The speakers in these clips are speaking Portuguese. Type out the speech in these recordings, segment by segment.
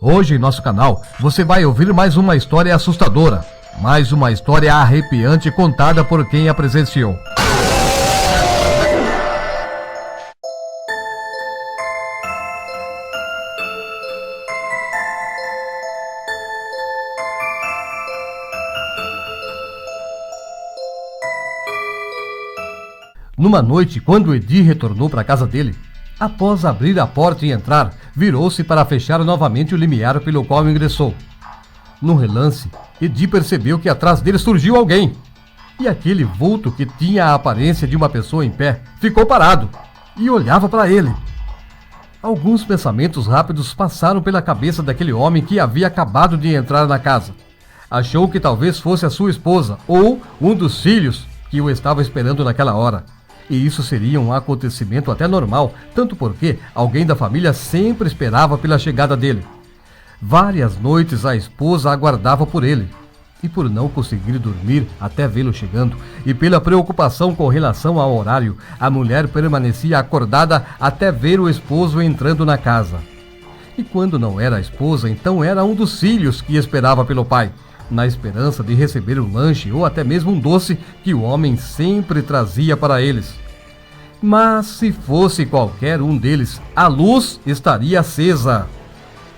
Hoje em nosso canal você vai ouvir mais uma história assustadora, mais uma história arrepiante contada por quem a presenciou. Numa noite, quando Edi retornou para a casa dele, após abrir a porta e entrar, virou-se para fechar novamente o limiar pelo qual ingressou. Num relance, Edi percebeu que atrás dele surgiu alguém. E aquele vulto que tinha a aparência de uma pessoa em pé, ficou parado e olhava para ele. Alguns pensamentos rápidos passaram pela cabeça daquele homem que havia acabado de entrar na casa. Achou que talvez fosse a sua esposa ou um dos filhos que o estava esperando naquela hora. E isso seria um acontecimento até normal, tanto porque alguém da família sempre esperava pela chegada dele. Várias noites a esposa aguardava por ele, e por não conseguir dormir até vê-lo chegando, e pela preocupação com relação ao horário, a mulher permanecia acordada até ver o esposo entrando na casa. E quando não era a esposa, então era um dos filhos que esperava pelo pai, na esperança de receber um lanche ou até mesmo um doce que o homem sempre trazia para eles. Mas se fosse qualquer um deles, a luz estaria acesa.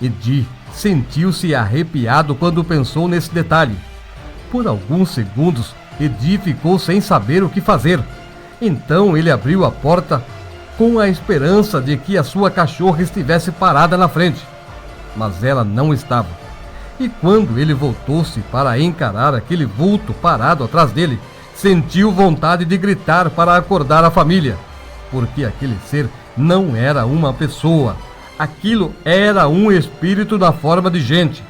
Edi sentiu-se arrepiado quando pensou nesse detalhe. Por alguns segundos, Edi ficou sem saber o que fazer. Então ele abriu a porta com a esperança de que a sua cachorra estivesse parada na frente. Mas ela não estava. E quando ele voltou-se para encarar aquele vulto parado atrás dele, sentiu vontade de gritar para acordar a família, porque aquele ser não era uma pessoa, aquilo era um espírito na forma de gente.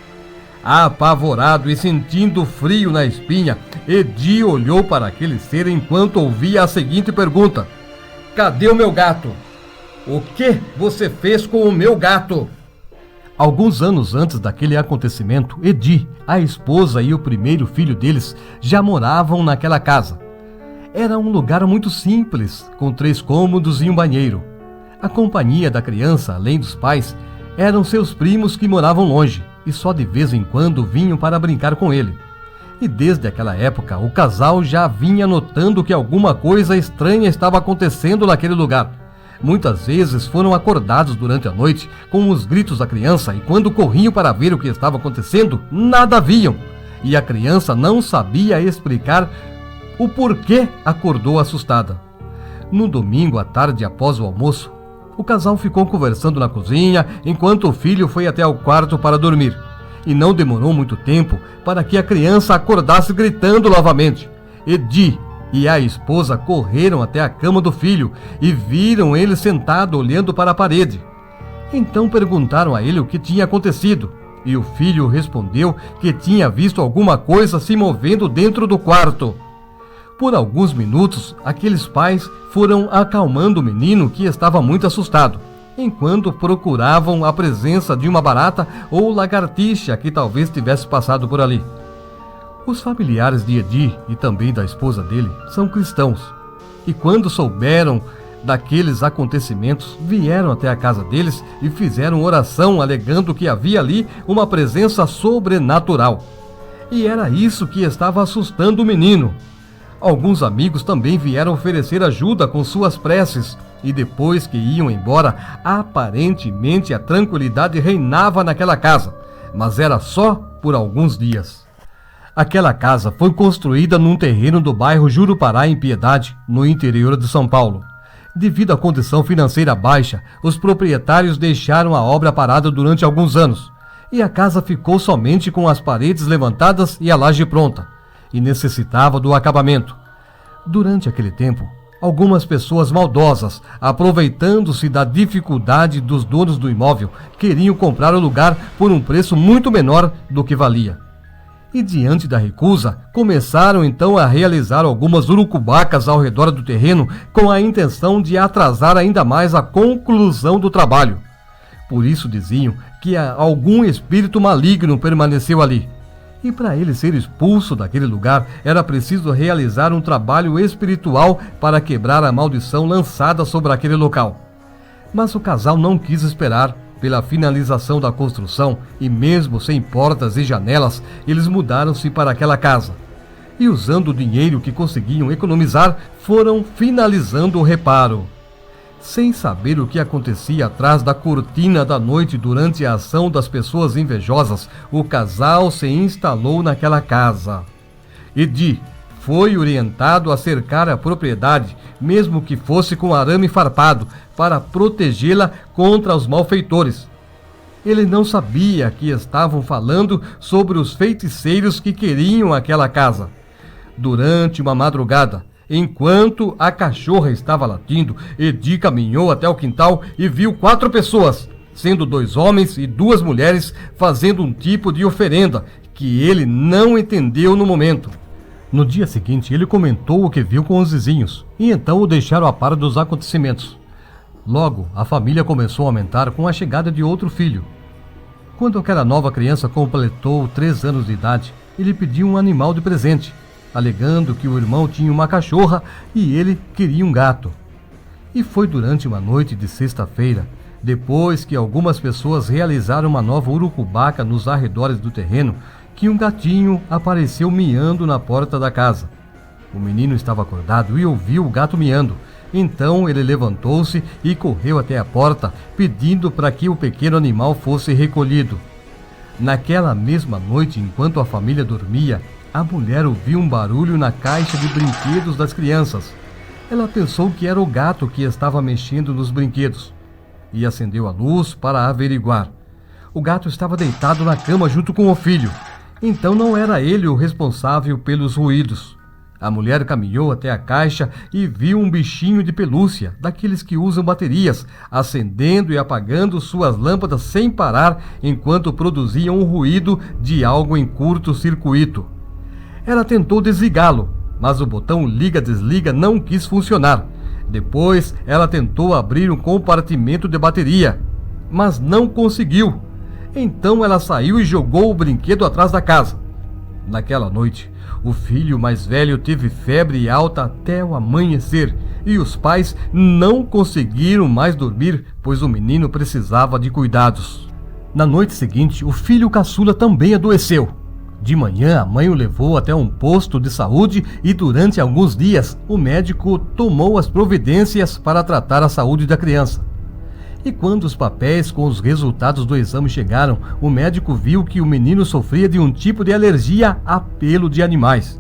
Apavorado e sentindo frio na espinha, Edi olhou para aquele ser enquanto ouvia a seguinte pergunta: "Cadê o meu gato? O que você fez com o meu gato?" Alguns anos antes daquele acontecimento, Edi, a esposa e o primeiro filho deles já moravam naquela casa. Era um lugar muito simples, com 3 cômodos e um banheiro. A companhia da criança, além dos pais, eram seus primos que moravam longe e só de vez em quando vinham para brincar com ele. E desde aquela época, o casal já vinha notando que alguma coisa estranha estava acontecendo naquele lugar. Muitas vezes foram acordados durante a noite com os gritos da criança e quando corriam para ver o que estava acontecendo, nada viam. E a criança não sabia explicar o porquê acordou assustada. No domingo à tarde após o almoço, o casal ficou conversando na cozinha enquanto o filho foi até o quarto para dormir. E não demorou muito tempo para que a criança acordasse gritando novamente. Edi e a esposa correram até a cama do filho e viram ele sentado olhando para a parede. Então perguntaram a ele o que tinha acontecido, e o filho respondeu que tinha visto alguma coisa se movendo dentro do quarto. Por alguns minutos, aqueles pais foram acalmando o menino que estava muito assustado, enquanto procuravam a presença de uma barata ou lagartixa que talvez tivesse passado por ali. Os familiares de Edi e também da esposa dele são cristãos, e quando souberam daqueles acontecimentos, vieram até a casa deles e fizeram oração alegando que havia ali uma presença sobrenatural. E era isso que estava assustando o menino. Alguns amigos também vieram oferecer ajuda com suas preces, e depois que iam embora, aparentemente a tranquilidade reinava naquela casa, mas era só por alguns dias. Aquela casa foi construída num terreno do bairro Jurupará, em Piedade, no interior de São Paulo. Devido à condição financeira baixa, os proprietários deixaram a obra parada durante alguns anos, e a casa ficou somente com as paredes levantadas e a laje pronta, e necessitava do acabamento. Durante aquele tempo, algumas pessoas maldosas, aproveitando-se da dificuldade dos donos do imóvel, queriam comprar o lugar por um preço muito menor do que valia. E diante da recusa, começaram então a realizar algumas urucubacas ao redor do terreno com a intenção de atrasar ainda mais a conclusão do trabalho. Por isso diziam que algum espírito maligno permaneceu ali. E para ele ser expulso daquele lugar, era preciso realizar um trabalho espiritual para quebrar a maldição lançada sobre aquele local. Mas o casal não quis esperar pela finalização da construção e mesmo sem portas e janelas, eles mudaram-se para aquela casa. E usando o dinheiro que conseguiam economizar, foram finalizando o reparo. Sem saber o que acontecia atrás da cortina da noite durante a ação das pessoas invejosas, o casal se instalou naquela casa. Edi foi orientado a cercar a propriedade, mesmo que fosse com arame farpado, para protegê-la contra os malfeitores. Ele não sabia que estavam falando sobre os feiticeiros que queriam aquela casa. Durante uma madrugada, enquanto a cachorra estava latindo, Edi caminhou até o quintal e viu 4 pessoas, sendo 2 homens e 2 mulheres, fazendo um tipo de oferenda que ele não entendeu no momento. No dia seguinte, ele comentou o que viu com os vizinhos, e então o deixaram a par dos acontecimentos. Logo, a família começou a aumentar com a chegada de outro filho. Quando aquela nova criança completou 3 anos de idade, ele pediu um animal de presente, alegando que o irmão tinha uma cachorra e ele queria um gato. E foi durante uma noite de sexta-feira, depois que algumas pessoas realizaram uma nova urucubaca nos arredores do terreno, que um gatinho apareceu miando na porta da casa. O menino estava acordado e ouviu o gato miando. Então ele levantou-se e correu até a porta, pedindo para que o pequeno animal fosse recolhido. Naquela mesma noite, enquanto a família dormia, a mulher ouviu um barulho na caixa de brinquedos das crianças. Ela pensou que era o gato que estava mexendo nos brinquedos e acendeu a luz para averiguar. O gato estava deitado na cama junto com o filho. Então não era ele o responsável pelos ruídos. A mulher caminhou até a caixa e viu um bichinho de pelúcia, daqueles que usam baterias, acendendo e apagando suas lâmpadas sem parar enquanto produziam um ruído de algo em curto-circuito. Ela tentou desligá-lo, mas o botão liga-desliga não quis funcionar. Depois ela tentou abrir um compartimento de bateria, mas não conseguiu. Então ela saiu e jogou o brinquedo atrás da casa. Naquela noite, o filho mais velho teve febre alta até o amanhecer e os pais não conseguiram mais dormir, pois o menino precisava de cuidados. Na noite seguinte, o filho caçula também adoeceu. De manhã, a mãe o levou até um posto de saúde e durante alguns dias, o médico tomou as providências para tratar a saúde da criança. E quando os papéis com os resultados do exame chegaram, o médico viu que o menino sofria de um tipo de alergia a pelo de animais.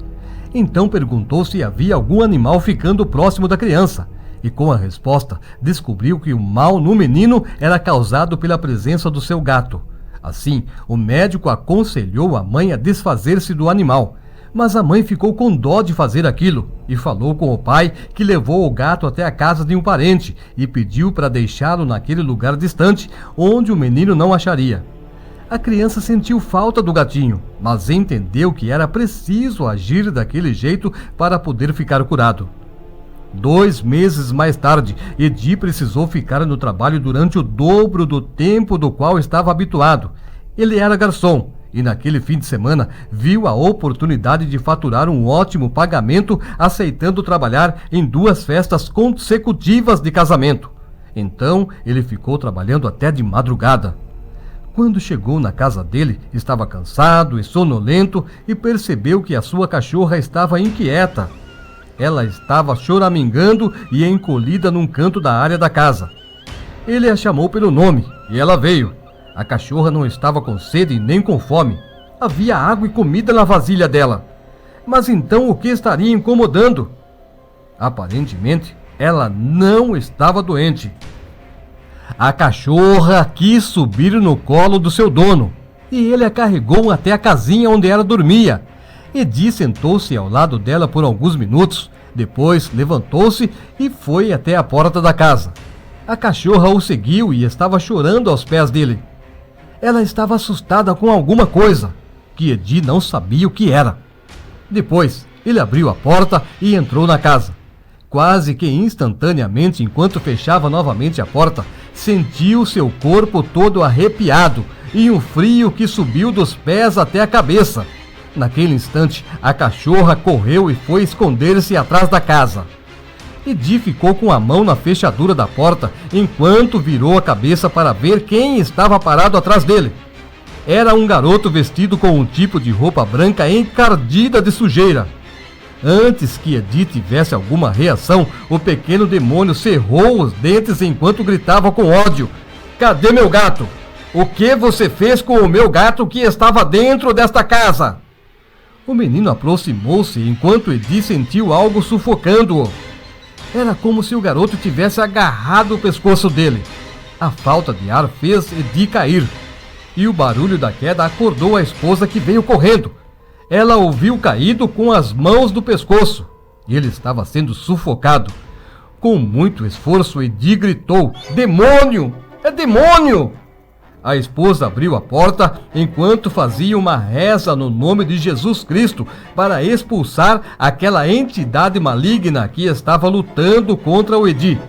Então perguntou se havia algum animal ficando próximo da criança. E com a resposta, descobriu que o mal no menino era causado pela presença do seu gato. Assim, o médico aconselhou a mãe a desfazer-se do animal. Mas a mãe ficou com dó de fazer aquilo e falou com o pai, que levou o gato até a casa de um parente e pediu para deixá-lo naquele lugar distante onde o menino não acharia. A criança sentiu falta do gatinho, mas entendeu que era preciso agir daquele jeito para poder ficar curado. 2 meses mais tarde, Edi precisou ficar no trabalho durante o dobro do tempo do qual estava habituado. Ele era garçom. E naquele fim de semana viu a oportunidade de faturar um ótimo pagamento, aceitando trabalhar em 2 festas consecutivas de casamento. Então ele ficou trabalhando até de madrugada. Quando chegou na casa dele, estava cansado e sonolento e percebeu que a sua cachorra estava inquieta. Ela estava choramingando e encolhida num canto da área da casa. Ele a chamou pelo nome e ela veio. A cachorra não estava com sede nem com fome. Havia água e comida na vasilha dela. Mas então o que estaria incomodando? Aparentemente, ela não estava doente. A cachorra quis subir no colo do seu dono e ele a carregou até a casinha onde ela dormia. Edi sentou-se ao lado dela por alguns minutos. Depois levantou-se e foi até a porta da casa. A cachorra o seguiu e estava chorando aos pés dele. Ela estava assustada com alguma coisa, que Edi não sabia o que era. Depois, ele abriu a porta e entrou na casa. Quase que instantaneamente, enquanto fechava novamente a porta, sentiu seu corpo todo arrepiado e um frio que subiu dos pés até a cabeça. Naquele instante, a cachorra correu e foi esconder-se atrás da casa. Edi ficou com a mão na fechadura da porta enquanto virou a cabeça para ver quem estava parado atrás dele. Era um garoto vestido com um tipo de roupa branca encardida de sujeira. Antes que Edi tivesse alguma reação, o pequeno demônio cerrou os dentes enquanto gritava com ódio: "Cadê meu gato? O que você fez com o meu gato que estava dentro desta casa?" O menino aproximou-se enquanto Edi sentiu algo sufocando-o. Era como se o garoto tivesse agarrado o pescoço dele. A falta de ar fez Edi cair. E o barulho da queda acordou a esposa, que veio correndo. Ela o viu caído com as mãos no pescoço. Ele estava sendo sufocado. Com muito esforço, Edi gritou: "Demônio! É demônio!" A esposa abriu a porta enquanto fazia uma reza no nome de Jesus Cristo para expulsar aquela entidade maligna que estava lutando contra o Edi.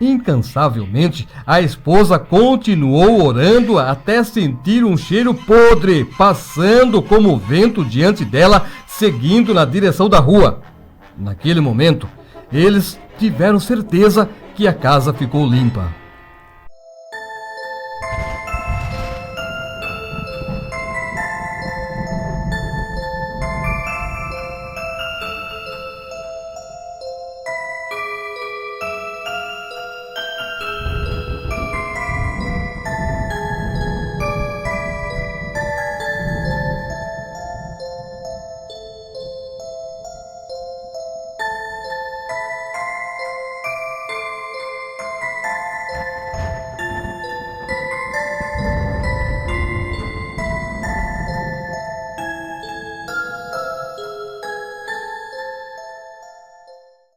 Incansavelmente, a esposa continuou orando até sentir um cheiro podre passando como vento diante dela, seguindo na direção da rua. Naquele momento, eles tiveram certeza que a casa ficou limpa.